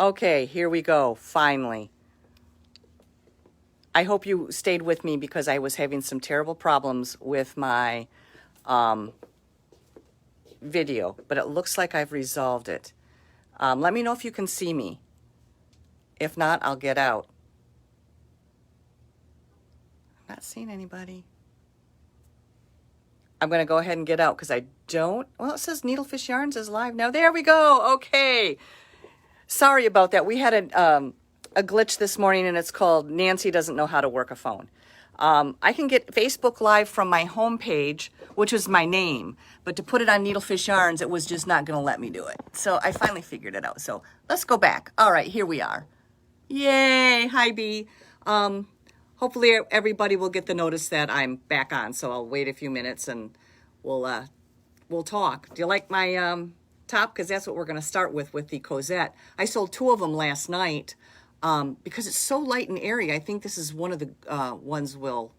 Okay, here we go, finally. I hope you stayed with me because I was having some terrible problems with my video, but it looks like I've resolved it. Let me know if you can see me. If not, I'll get out. I'm not seeing anybody. I'm going to go ahead and get out because I don't. Well, it says Needlefish Yarns is live now. There we go. Okay. Sorry about that. We had a glitch this morning, and it's called Nancy doesn't know how to work a phone. I can get Facebook Live from my homepage, which is my name, but to put it on Needlefish Yarns, it was just not going to let me do it. So I finally figured it out. So let's go back. All right, here we are. Yay. Hi, B. Hopefully everybody will get the notice that I'm back on. So I'll wait a few minutes and we'll talk. Do you like my top? Because that's what we're going to start with the Cosette. I sold 2 of them last night because it's so light and airy. I think this is one of the ones will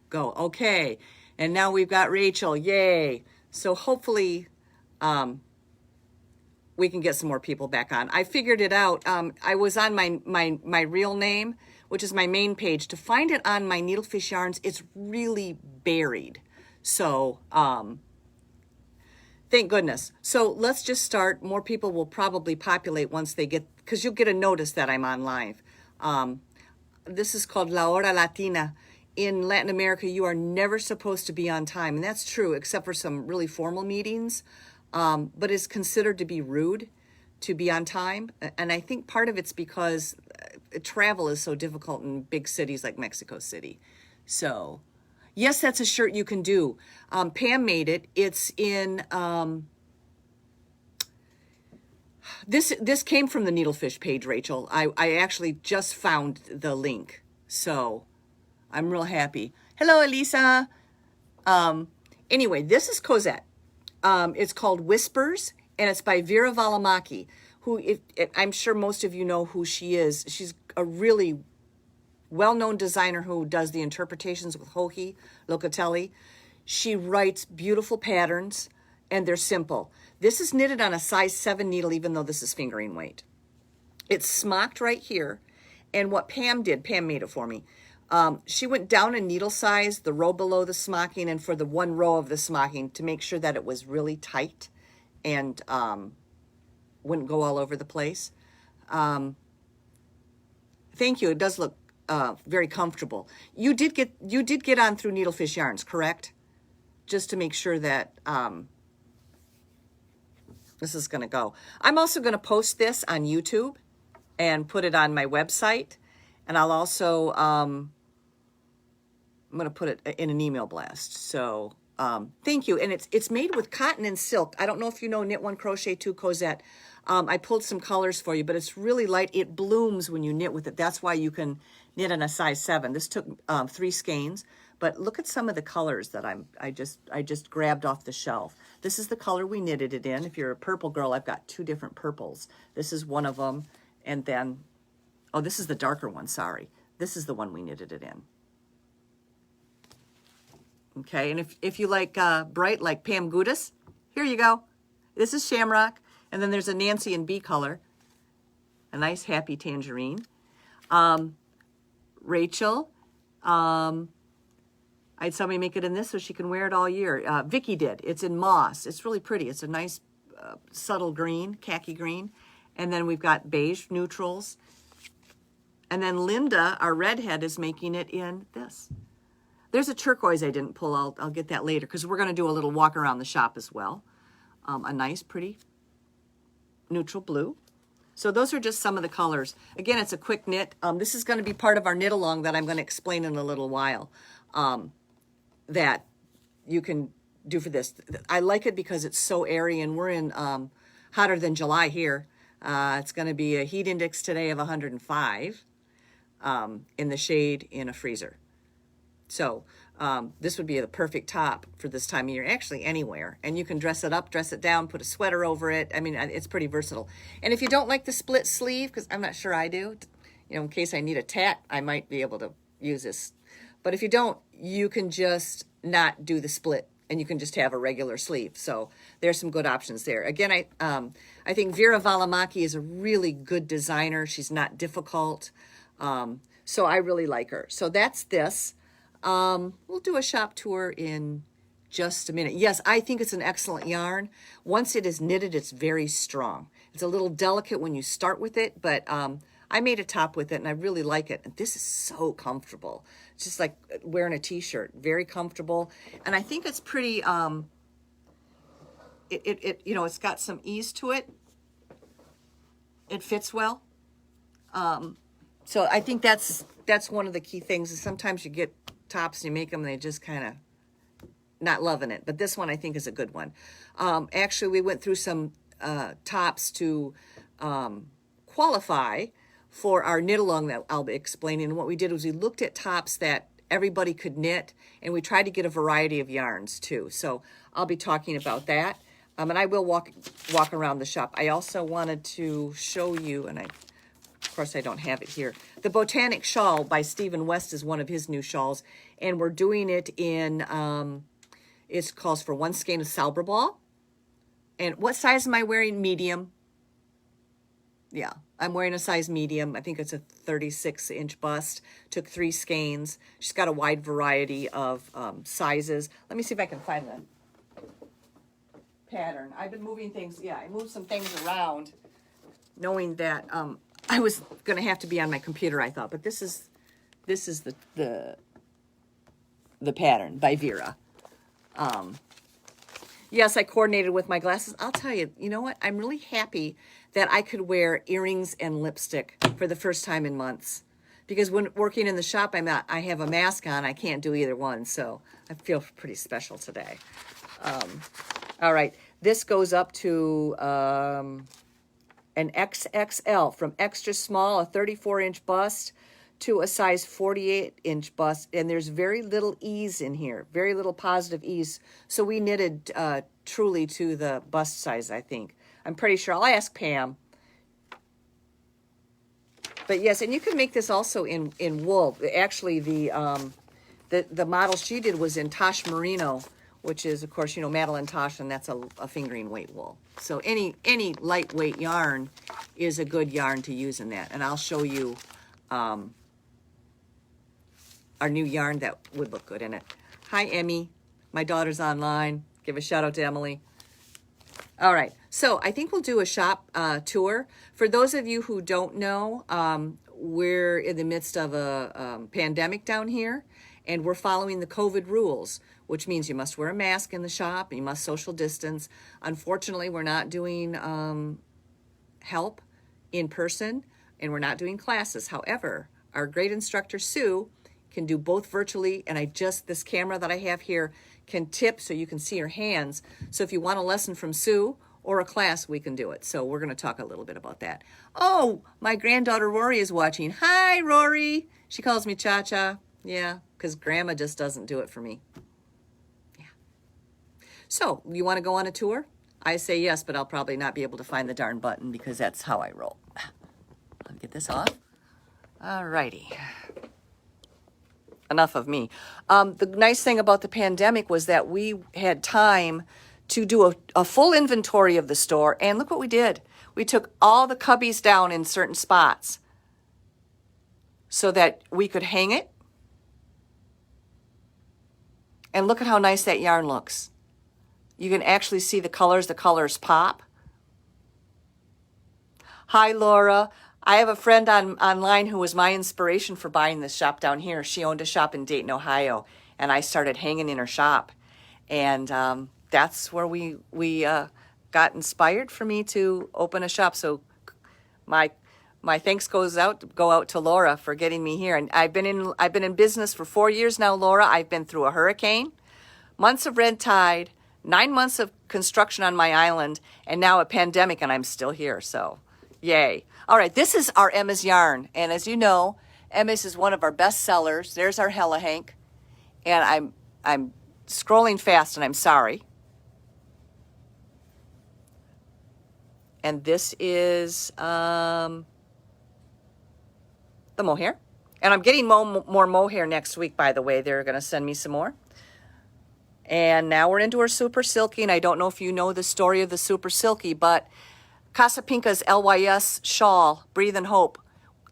go. Okay. And now we've got Rachel. Yay. So hopefully we can get some more people back on. I figured it out. I was on my real name, which is my main page. To find it on my Needlefish Yarns, it's really buried. So, thank goodness. So let's just start. More people will probably populate once they get, because you'll get a notice that I'm on live. This is called La Hora Latina. In Latin America, you are never supposed to be on time. And that's true, except for some really formal meetings. But it's considered to be rude to be on time. And I think part of it's because travel is so difficult in big cities like Mexico City. So, yes, that's a shirt you can do. Pam made it. It's in, this came from the Needlefish page, Rachel. I actually just found the link. So, I'm real happy. Hello, Elisa. Anyway, this is Cosette. It's called Whispers, and it's by Vera Valimaki, who I'm sure most of you know who she is. She's a really well-known designer who does the interpretations with Joji Locatelli. She writes beautiful patterns, and they're simple. This is knitted on a size 7 needle, even though this is fingering weight. It's smocked right here, and what Pam did, Pam made it for me. She went down in needle size, the row below the smocking, and for the 1 row of the smocking to make sure that it was really tight and wouldn't go all over the place. Thank you. It does look very comfortable. You did get on through Needlefish Yarns, correct? Just to make sure that this is going to go. I'm also going to post this on YouTube and put it on my website, and I'll also I'm going to put it in an email blast. So thank you. And it's made with cotton and silk. I don't know if you know Knit One, Crochet Two, Cosette. I pulled some colors for you, but it's really light. It blooms when you knit with it. That's why you can knit in a size 7. This took 3 skeins, but look at some of the colors that I just grabbed off the shelf. This is the color we knitted it in. If you're a purple girl, I've got 2 different purples. This is one of them, and then, oh, this is the darker one, sorry. This is the one we knitted it in. Okay, and if you like bright, like Pam Gudis, here you go. This is Shamrock, and then there's a Nancy and B color, a nice happy tangerine. Rachel, I had somebody make it in this so she can wear it all year. Vicky did. It's in moss. It's really pretty. It's a nice subtle green, khaki green. And then we've got beige neutrals. And then Linda, our redhead, is making it in this. There's a turquoise I didn't pull. I'll get that later because we're going to do a little walk around the shop as well. A nice, pretty neutral blue. So those are just some of the colors. Again, it's a quick knit. This is going to be part of our knit along that I'm going to explain in a little while that you can do for this. I like it because it's so airy, and we're in hotter than July here. It's going to be a heat index today of 105 in the shade in a freezer. So this would be the perfect top for this time of year, actually anywhere. And you can dress it up, dress it down, put a sweater over it. I mean, it's pretty versatile. And if you don't like the split sleeve, because I'm not sure I do, you know, in case I need a tat, I might be able to use this. But if you don't, you can just not do the split and you can just have a regular sleeve. So there's some good options there. Again, I think Vera Valimaki is a really good designer. She's not difficult. So I really like her. So that's this. We'll do a shop tour in just a minute. Yes, I think it's an excellent yarn. Once it is knitted, it's very strong. It's a little delicate when you start with it, but I made a top with it and I really like it. And this is so comfortable. It's just like wearing a t-shirt, very comfortable. And I think it's pretty, it's got some ease to it. It fits well. So I think that's one of the key things is sometimes you get tops and you make them, and they just kind of not loving it. But this one I think is a good one. Actually, we went through some tops to qualify for our knit along that I'll be explaining. And what we did was we looked at tops that everybody could knit, and we tried to get a variety of yarns too. So I'll be talking about that. And I will walk around the shop. I also wanted to show you, and of course I don't have it here, the Botanic Shawl by Stephen West is one of his new shawls, and we're doing it in, it calls for 1 skein of Salbra ball. And what size am I wearing? Medium. Yeah, I'm wearing a size medium. I think it's a 36-inch bust. Took 3 skeins. She's got a wide variety of sizes. Let me see if I can find the pattern. I've been moving things. Yeah, I moved some things around knowing that I was going to have to be on my computer, I thought. But this is the pattern by Vera. Yes, I coordinated with my glasses. I'll tell you, you know what? I'm really happy that I could wear earrings and lipstick for the first time in months. Because when working in the shop, I have a mask on. I can't do either one. So I feel pretty special today. All right. This goes up to an XXL, from extra small, a 34-inch bust, to a size 48-inch bust, and there's very little ease in here, very little positive ease. So we knitted truly to the bust size, I think. I'm pretty sure. I'll ask Pam. But yes, and you can make this also in wool. Actually, the model she did was in Tosh Merino, which is, of course, Madeline Tosh, and that's a fingering weight wool. So any lightweight yarn is a good yarn to use in that. And I'll show you our new yarn that would look good in it. Hi, Emmy. My daughter's online. Give a shout out to Emily. All right. So I think we'll do a shop tour. For those of you who don't know, we're in the midst of a pandemic down here, and we're following the COVID rules, which means you must wear a mask in the shop, you must social distance. Unfortunately, we're not doing help in person, and we're not doing classes. However, our great instructor, Sue, can do both virtually, and this camera that I have here can tip so you can see her hands. So if you want a lesson from Sue or a class, we can do it. So we're going to talk a little bit about that. Oh, my granddaughter Rory is watching. Hi, Rory. She calls me Cha-Cha. Yeah, because Grandma just doesn't do it for me. Yeah. So you want to go on a tour? I say yes, but I'll probably not be able to find the darn button because that's how I roll. Let me get this off. All righty. Enough of me. The nice thing about the pandemic was that we had time to do a full inventory of the store, and look what we did. We took all the cubbies down in certain spots so that we could hang it. And look at how nice that yarn looks. You can actually see the colors pop. Hi, Laura. I have a friend online who was my inspiration for buying this shop down here. She owned a shop in Dayton, Ohio, and I started hanging in her shop. And that's where we got inspired for me to open a shop. So my thanks go out to Laura for getting me here. And I've been in business for 4 years now, Laura. I've been through a hurricane, months of red tide, 9 months of construction on my island, and now a pandemic, and I'm still here. So yay. All right, this is our Emma's yarn. And as you know, Emma's is one of our best sellers. There's our Hella Hank. And I'm scrolling fast, and I'm sorry. And this is the mohair. And I'm getting more mohair next week, by the way. They're going to send me some more. And now we're into our Super Silky, and I don't know if you know the story of the Super Silky, but Casa Pinka's LYS shawl, Breathe and Hope,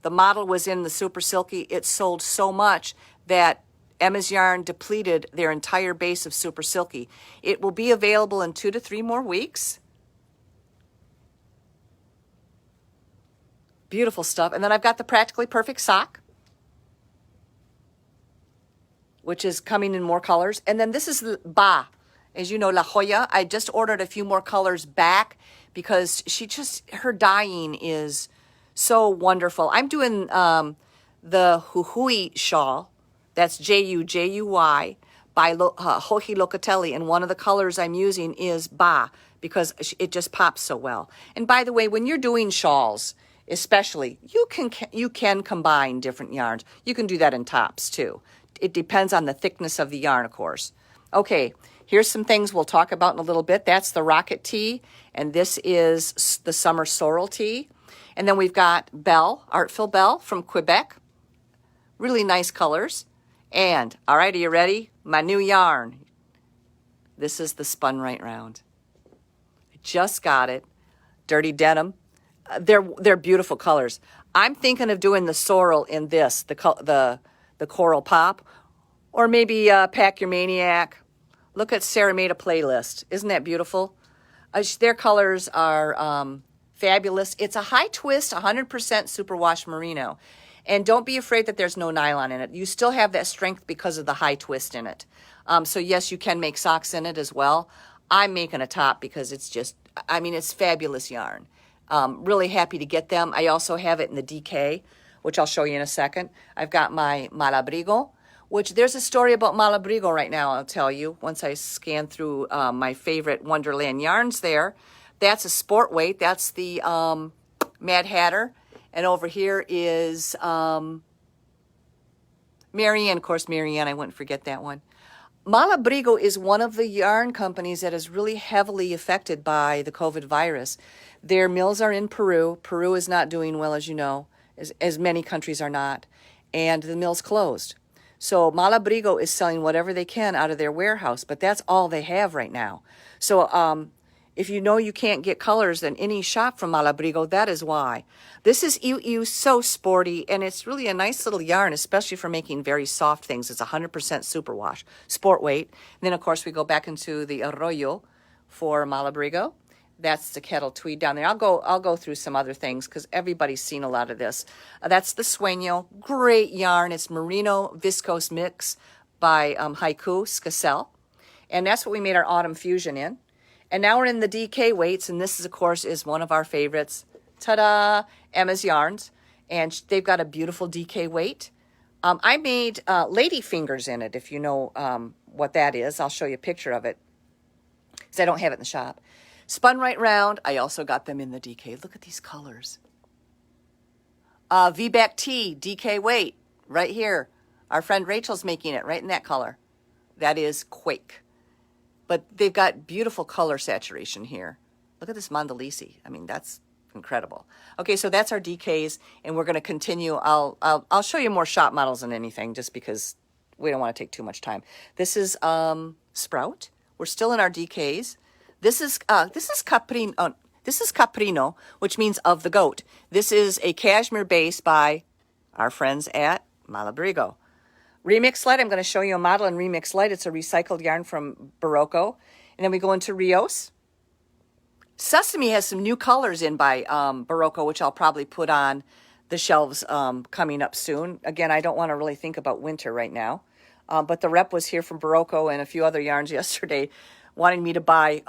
the model was in the Super Silky. It sold so much that Emma's Yarn depleted their entire base of Super Silky. It will be available in 2 to 3 more weeks. Beautiful stuff. And then I've got the Practically Perfect sock, which is coming in more colors. And then this is the Ba. As you know, La Jolla. I just ordered a few more colors back because her dyeing is so wonderful. I'm doing the Jujuy shawl. That's Jujuy by Joji Locatelli. And one of the colors I'm using is Ba because it just pops so well. And by the way, when you're doing shawls, especially, you can combine different yarns. You can do that in tops too. It depends on the thickness of the yarn, of course. Okay, here's some things we'll talk about in a little bit. That's the Rocket Tee, and this is the Summer Sorrel Tee. And then we've got Belle, Artful Belle from Quebec. Really nice colors. And, all right, are you ready? My new yarn. This is the Spun Right Round. I just got it. Dirty Denim. They're beautiful colors. I'm thinking of doing the sorrel in this, the Coral Pop, or maybe Pack Your Maniac. Look at Sarah made a playlist. Isn't that beautiful? Their colors are fabulous. It's a high twist, 100% superwash merino. And don't be afraid that there's no nylon in it. You still have that strength because of the high twist in it. So yes, you can make socks in it as well. I'm making a top because it's just, I mean, it's fabulous yarn. Really happy to get them. I also have it in the DK, which I'll show you in a second. I've got my Malabrigo, which there's a story about Malabrigo right now, I'll tell you, once I scan through my favorite Wonderland yarns there. That's a sport weight. That's the Mad Hatter. And over here is Marianne. Of course, Marianne, I wouldn't forget that one. Malabrigo is one of the yarn companies that is really heavily affected by the COVID virus. Their mills are in Peru. Peru is not doing well, as you know, as many countries are not. And the mill's closed. So Malabrigo is selling whatever they can out of their warehouse, but that's all they have right now. So if you know you can't get colors in any shop from Malabrigo, that is why. This is so sporty, and it's really a nice little yarn, especially for making very soft things. It's 100% superwash, sport weight. And then, of course, we go back into the Arroyo for Malabrigo. That's the kettle tweed down there. I'll go through some other things because everybody's seen a lot of this. That's the Sueño. Great yarn. It's merino viscose mix by Haiku Skacel. And that's what we made our autumn fusion in. And now we're in the DK weights, and this is, of course, is one of our favorites. Ta-da! Emma's Yarns. And they've got a beautiful DK weight. I made lady fingers in it, if you know what that is. I'll show you a picture of it because I don't have it in the shop. Spun Right Round. I also got them in the DK. Look at these colors. V-back tee, DK weight, right here. Our friend Rachel's making it right in that color. That is Quake. But they've got beautiful color saturation here. Look at this Mondolisi. I mean, that's incredible. Okay, so that's our DKs, and we're going to continue. I'll show you more shop models than anything, just because we don't want to take too much time. This is Sprout. We're still in our DKs. This is Caprino. This is Caprino, which means of the goat. This is a cashmere base by our friends at Malabrigo. Remix Light, I'm going to show you a model in Remix Light. It's a recycled yarn from Barocco. And then we go into Rios. Sesame has some new colors in by Barocco, which I'll probably put on the shelves coming up soon. Again, I don't want to really think about winter right now. But the rep was here from Barocco and a few other yarns yesterday wanting me to buy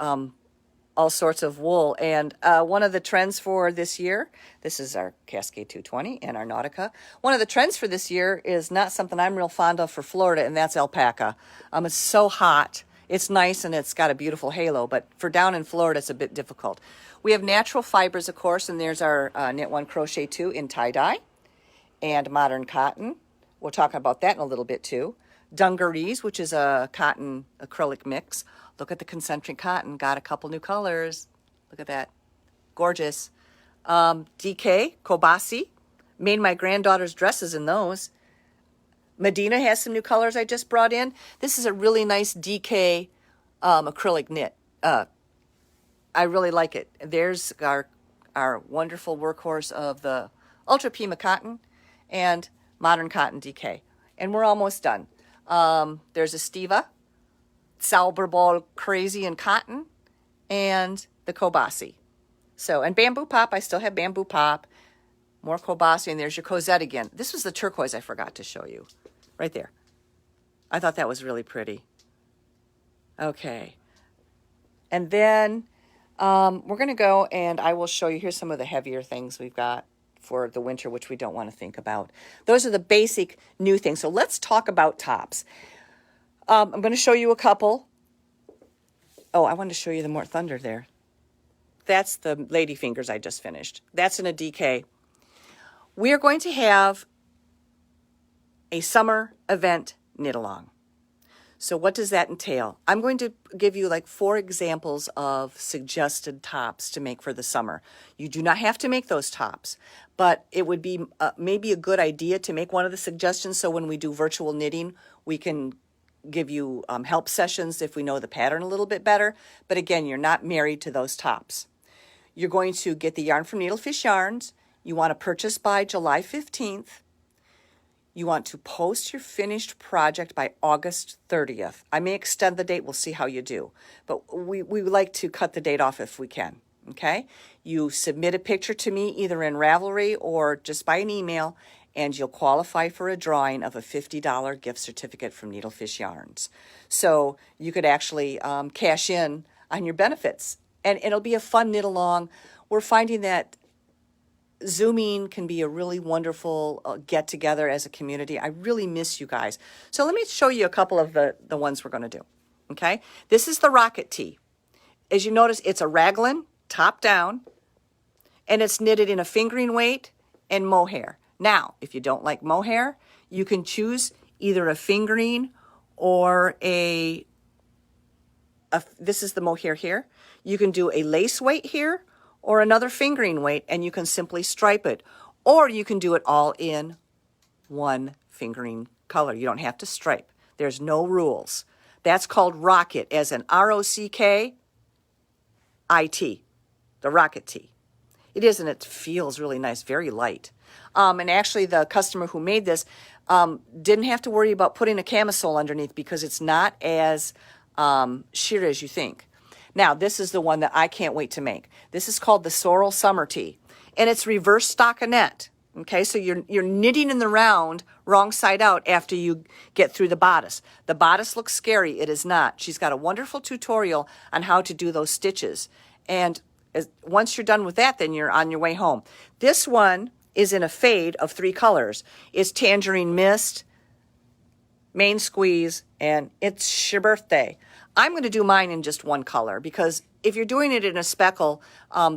all sorts of wool. And one of the trends for this year, this is our Cascade 220 and our Nautica. One of the trends for this year is not something I'm real fond of for Florida, and that's alpaca. It's so hot. It's nice and it's got a beautiful halo, but for down in Florida, it's a bit difficult. We have natural fibers, of course, and there's our Knit One Crochet 2 in tie-dye and modern cotton. We'll talk about that in a little bit too. Dungarees, which is a cotton acrylic mix. Look at the concentric cotton. Got a couple new colors. Look at that. Gorgeous. DK, Kobasi. Made my granddaughter's dresses in those. Medina has some new colors I just brought in. This is a really nice DK acrylic knit. I really like it. There's our wonderful workhorse of the Ultra Pima cotton and Modern Cotton DK. And we're almost done. There's a Stiva, Salberball Crazy in cotton, and the Kobasi. So, and Bamboo Pop, I still have Bamboo Pop. More Kobasi, and there's your Cosette again. This was the turquoise I forgot to show you. Right there. I thought that was really pretty. Okay. And then we're going to go and I will show you, here's some of the heavier things we've got for the winter, which we don't want to think about. Those are the basic new things. So let's talk about tops. I'm going to show you a couple. Oh, I wanted to show you the more thunder there. That's the lady fingers I just finished. That's in a DK. We're going to have a summer event knit along. So what does that entail? I'm going to give you like 4 examples of suggested tops to make for the summer. You do not have to make those tops, but it would be maybe a good idea to make one of the suggestions so when we do virtual knitting, we can give you help sessions if we know the pattern a little bit better. But again, you're not married to those tops. You're going to get the yarn from Needlefish Yarns. You want to purchase by July 15th. You want to post your finished project by August 30th. I may extend the date. We'll see how you do. But we like to cut the date off if we can. Okay? You submit a picture to me either in Ravelry or just by an email, and you'll qualify for a drawing of a $50 gift certificate from Needlefish Yarns. So you could actually cash in on your benefits. And it'll be a fun knit along. We're finding that Zooming can be a really wonderful get together as a community. I really miss you guys. So let me show you a couple of the ones we're going to do. Okay. This is the Rocket Tee. As you notice, it's a raglan top down and it's knitted in a fingering weight and mohair. Now, if you don't like mohair, you can choose either a fingering or this is the mohair here. You can do a lace weight here or another fingering weight, and you can simply stripe it. Or you can do it all in one fingering color. You don't have to stripe. There's no rules. That's called Rocket, as in ROCKIT, the Rocket Tee. It is, and it feels really nice, very light. And actually, the customer who made this didn't have to worry about putting a camisole underneath because it's not as sheer as you think. Now, this is the one that I can't wait to make. This is called the Sorrel Summer Tee, and it's reverse stockinette. Okay, so you're knitting in the round, wrong side out after you get through the bodice. The bodice looks scary. It is not. She's got a wonderful tutorial on how to do those stitches. And once you're done with that, then you're on your way home. This one is in a fade of 3 colors. It's Tangerine Mist, Main Squeeze, and It's Your Birthday. I'm going to do mine in just one color because if you're doing it in a speckle,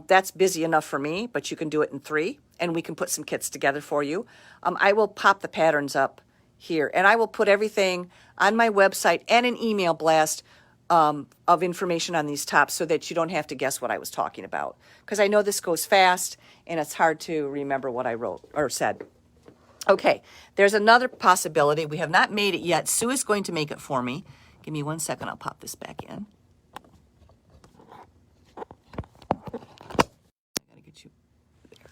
that's busy enough for me, but you can do it in 3, and we can put some kits together for you. I will pop the patterns up here, and I will put everything on my website and an email blast of information on these tops so that you don't have to guess what I was talking about. Because I know this goes fast, and it's hard to remember what I wrote or said. Okay, there's another possibility. We have not made it yet. Sue is going to make it for me. Give me 1 second. I'll pop this back in. I gotta get you there.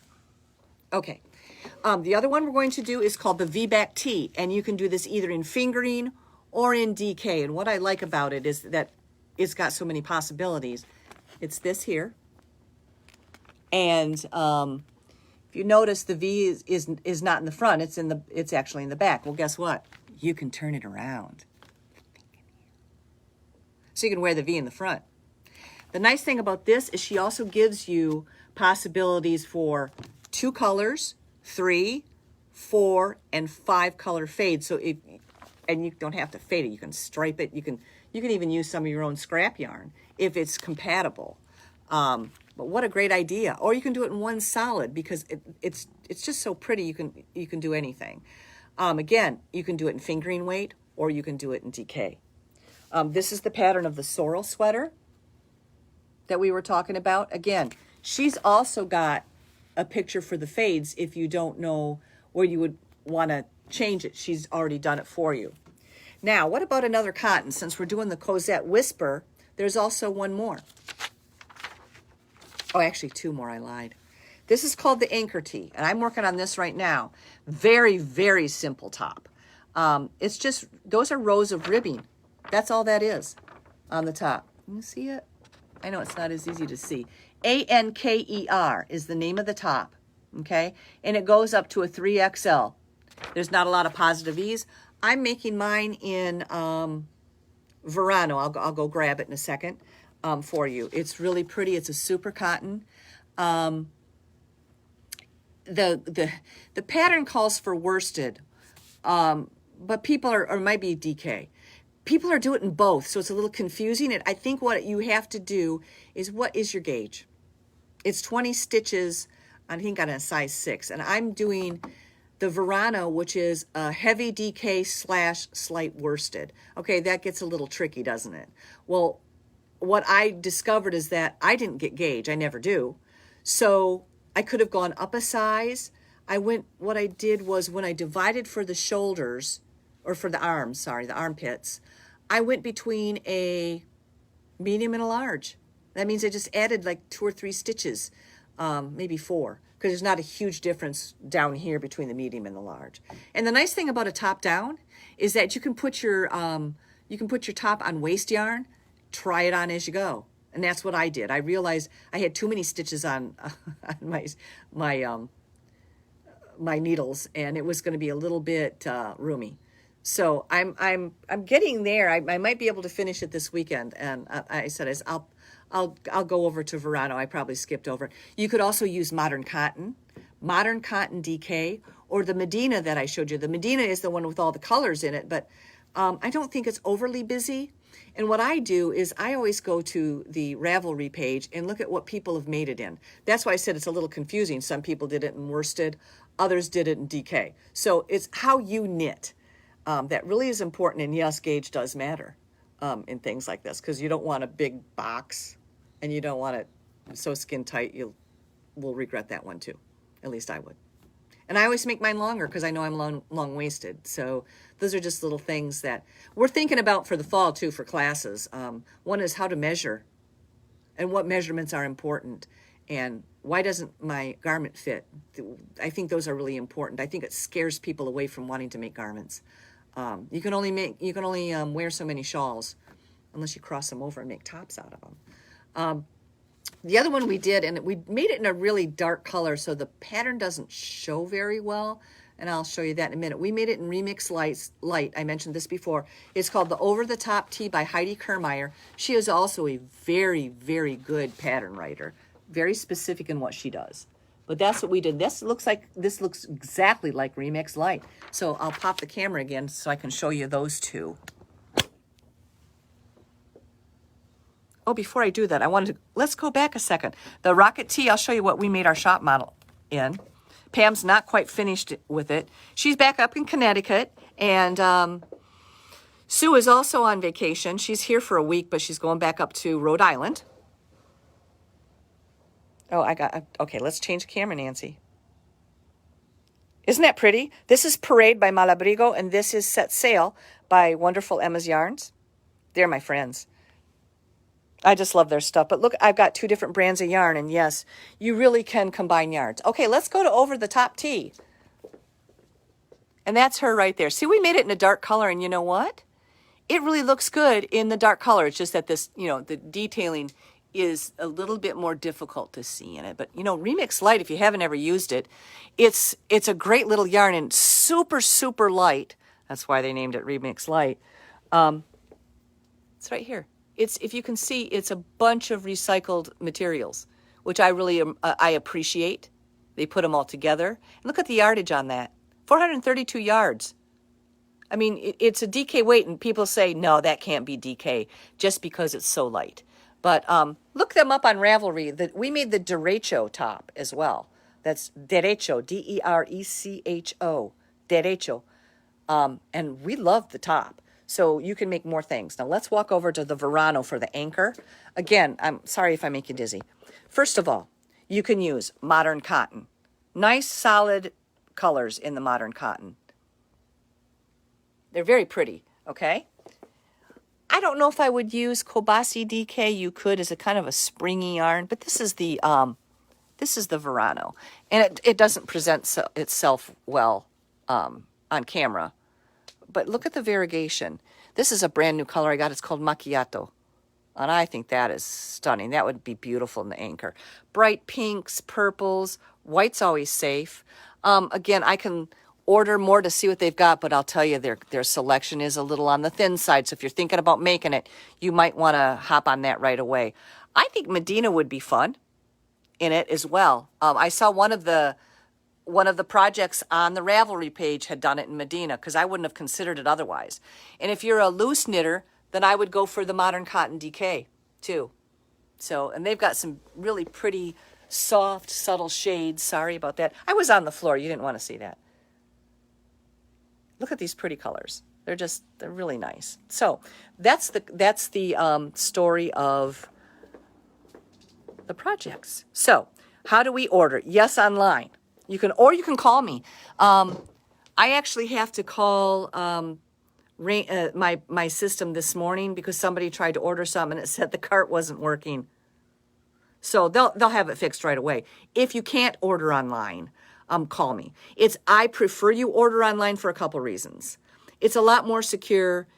Okay. The other one we're going to do is called the V-back tee, and you can do this either in fingering or in DK. And what I like about it is that it's got so many possibilities. It's this here, and if you notice, the V is not in the front. It's actually in the back. Well, guess what? You can turn it around. So you can wear the V in the front. The nice thing about this is she also gives you possibilities for 2 colors, 3, 4, and 5 color fades. So and you don't have to fade it. You can stripe it. You can even use some of your own scrap yarn if it's compatible. But what a great idea! Or you can do it in one solid because it's just so pretty. You can do anything. Again, you can do it in fingering weight or you can do it in DK. This is the pattern of the sorrel sweater that we were talking about. Again, she's also got a picture for the fades if you don't know where you would want to change it. She's already done it for you. Now, what about another cotton? Since we're doing the Cosette Whisper, There's also one more. Oh, actually two more, I lied. This is called the Anchor Tee, and I'm working on this right now. Very, very simple top. It's just, those are rows of ribbing. That's all that is on the top. Can you see it? I know it's not as easy to see. Anker is the name of the top, okay? And it goes up to a 3XL. There's not a lot of positive ease. I'm making mine in Verano. I'll go grab it in a second for you. It's really pretty. It's a super cotton. The pattern calls for worsted, but people or might be DK. People are doing both, so it's a little confusing. And I think what you have to do is, what is your gauge? It's 20 stitches, I think, on a size 6. And I'm doing the Verano, which is a heavy DK / slight worsted. Okay, that gets a little tricky, doesn't it? Well, what I discovered is that I didn't get gauge. I never do. So I could have gone up a size. What I did was, when I divided for the shoulders, or for the arms, sorry, the armpits, I went between a medium and a large. That means I just added like 2 or 3 stitches, maybe 4, because there's not a huge difference down here between the medium and the large. And the nice thing about a top down is that you can put your top on waste yarn, try it on as you go. And that's what I did. I realized I had too many stitches on my needles, and it was going to be a little bit roomy. So I'm getting there. I might be able to finish it this weekend. And I said, I'll go over to Verano. I probably skipped over. You could also use Modern Cotton DK, or the Medina that I showed you. The Medina is the one with all the colors in it, but I don't think it's overly busy. And what I do is I always go to the Ravelry page and look at what people have made it in. That's why I said it's a little confusing. Some people did it in worsted, others did it in DK. So it's how you knit. That really is important, and yes, gauge does matter in things like this, because you don't want a big box, and you don't want it so skin tight you will regret that one too. At least I would. And I always make mine longer because I know I'm long-waisted. So those are just little things that we're thinking about for the fall too, for classes. One is how to measure and what measurements are important, and why doesn't my garment fit? I think those are really important. I think it scares people away from wanting to make garments. You can only wear so many shawls unless you cross them over and make tops out of them. The other one we did, and we made it in a really dark color, so the pattern doesn't show very well, and I'll show you that in a minute. We made it in Remix Light. I mentioned this before. It's called the Over the Top Tee by Heidi Kermeyer. She is also a very, very good pattern writer, very specific in what she does. But that's what we did. This looks exactly like Remix Light. So I'll pop the camera again so I can show you those two. Oh, before I do that, let's go back a second. The Rocket Tee, I'll show you what we made our shop model in. Pam's not quite finished with it. She's back up in Connecticut, and Sue is also on vacation. She's here for a week, but she's going back up to Rhode Island. Oh, okay, let's change camera, Nancy. Isn't that pretty? This is Parade by Malabrigo, and this is Set Sail by Wonderful Emma's Yarns. They're my friends. I just love their stuff. But look, I've got 2 different brands of yarn, and yes, you really can combine yarns. Okay, let's go to Over the Top Tee. And that's her right there. See, we made it in a dark color, and you know what? It really looks good in the dark color. It's just that this, the detailing is a little bit more difficult to see in it. But, Remix Light, if you haven't ever used it, it's a great little yarn and super, super light. That's why they named it Remix Light. It's right here. If you can see, it's a bunch of recycled materials, which I really I appreciate. They put them all together. And look at the yardage on that. 432 yards. I mean, it's a DK weight, and people say, no, that can't be DK just because it's so light. But look them up on Ravelry. We made the derecho top as well. That's derecho, D-E-R-E-C-H-O, derecho. And we love the top. So you can make more things. Now let's walk over to the Verano for the anchor. Again, I'm sorry if I make you dizzy. First of all, you can use Modern Cotton. Nice, solid colors in the Modern Cotton. They're very pretty, okay? I don't know if I would use Kobasi DK. You could as a kind of a springy yarn, but this is the Verano, and it doesn't present itself well on camera. But look at the variegation. This is a brand new color I got. It's called Macchiato. And I think that is stunning. That would be beautiful in the anchor. Bright pinks, purples, white's always safe. Again, I can order more to see what they've got, but I'll tell you their selection is a little on the thin side. So if you're thinking about making it, you might want to hop on that right away. I think Medina would be fun in it as well. I saw one of the projects on the Ravelry page had done it in Medina because I wouldn't have considered it otherwise. And if you're a loose knitter, then I would go for the Modern Cotton DK too. So, and they've got some really pretty soft, subtle shades. Sorry about that. I was on the floor. You didn't want to see that. Look at these pretty colors. They're really nice. So that's the story of the projects. So how do we order? Yes, online. You can call me. I actually have to call my system this morning because somebody tried to order something and it said the cart wasn't working. So they'll have it fixed right away. If you can't order online, call me. I prefer you order online for a couple reasons. It's a lot more secure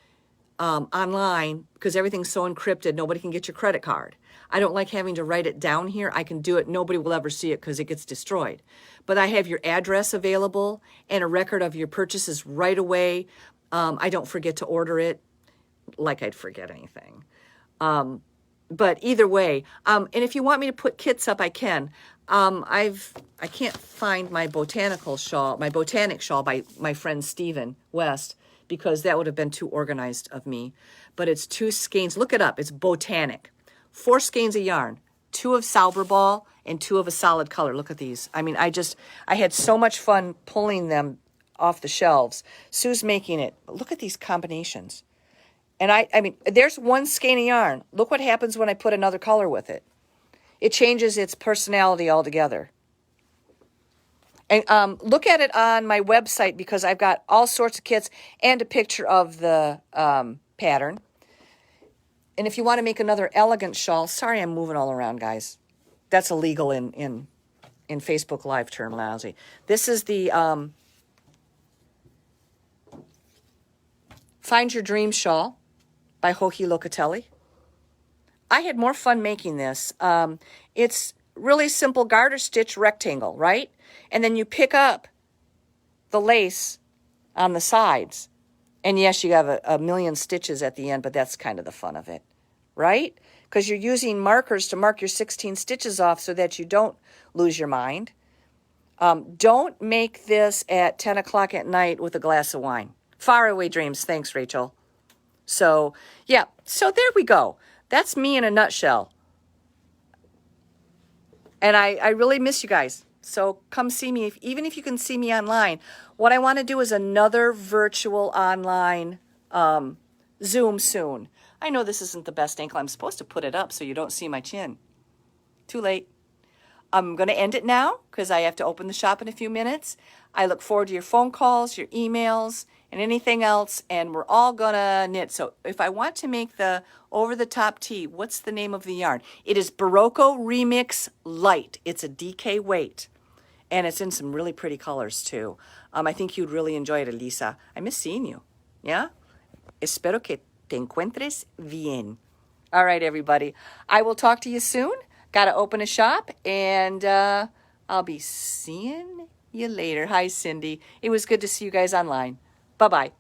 online because everything's so encrypted. Nobody can get your credit card. I don't like having to write it down here. I can do it. Nobody will ever see it because it gets destroyed. But I have your address available and a record of your purchases right away. I don't forget to order it like I'd forget anything. But either way, and if you want me to put kits up, I can. I can't find my botanic shawl by my friend Stephen West because that would have been too organized of me. But it's 2 skeins. Look it up. It's botanic. 4 skeins of yarn, 2 of Sauber ball and 2 of a solid color. Look at these. I mean, I had so much fun pulling them off the shelves. Sue's making it. But look at these combinations. And I mean, there's 1 skein of yarn. Look what happens when I put another color with it. It changes its personality altogether. And look at it on my website because I've got all sorts of kits and a picture of the pattern. And if you want to make another elegant shawl, sorry I'm moving all around, guys. That's illegal in Facebook Live terminology. This is the Find Your Dream Shawl by Hoki Locatelli. I had more fun making this. It's really simple garter stitch rectangle, right? And then you pick up the lace on the sides. And yes, you have a million stitches at the end, but that's kind of the fun of it, right? Because you're using markers to mark your 16 stitches off so that you don't lose your mind. Don't make this at 10 o'clock at night with a glass of wine. Faraway dreams. Thanks, Rachel. So, yeah. So there we go. That's me in a nutshell. And I really miss you guys. So come see me, even if you can see me online. What I want to do is another virtual online Zoom soon. I know this isn't the best ankle. I'm supposed to put it up so you don't see my chin. Too late. I'm going to end it now because I have to open the shop in a few minutes. I look forward to your phone calls, your emails, and anything else, and we're all going to knit. So if I want to make the over-the-top tee, what's the name of the yarn? It is Barocco Remix Light. It's a DK weight, and it's in some really pretty colors, too. I think you'd really enjoy it, Elisa. I miss seeing you. Yeah? Espero que te encuentres bien. All right, everybody. I will talk to you soon. Got to open a shop, and I'll be seeing you later. Hi, Cindy. It was good to see you guys online. Bye-bye.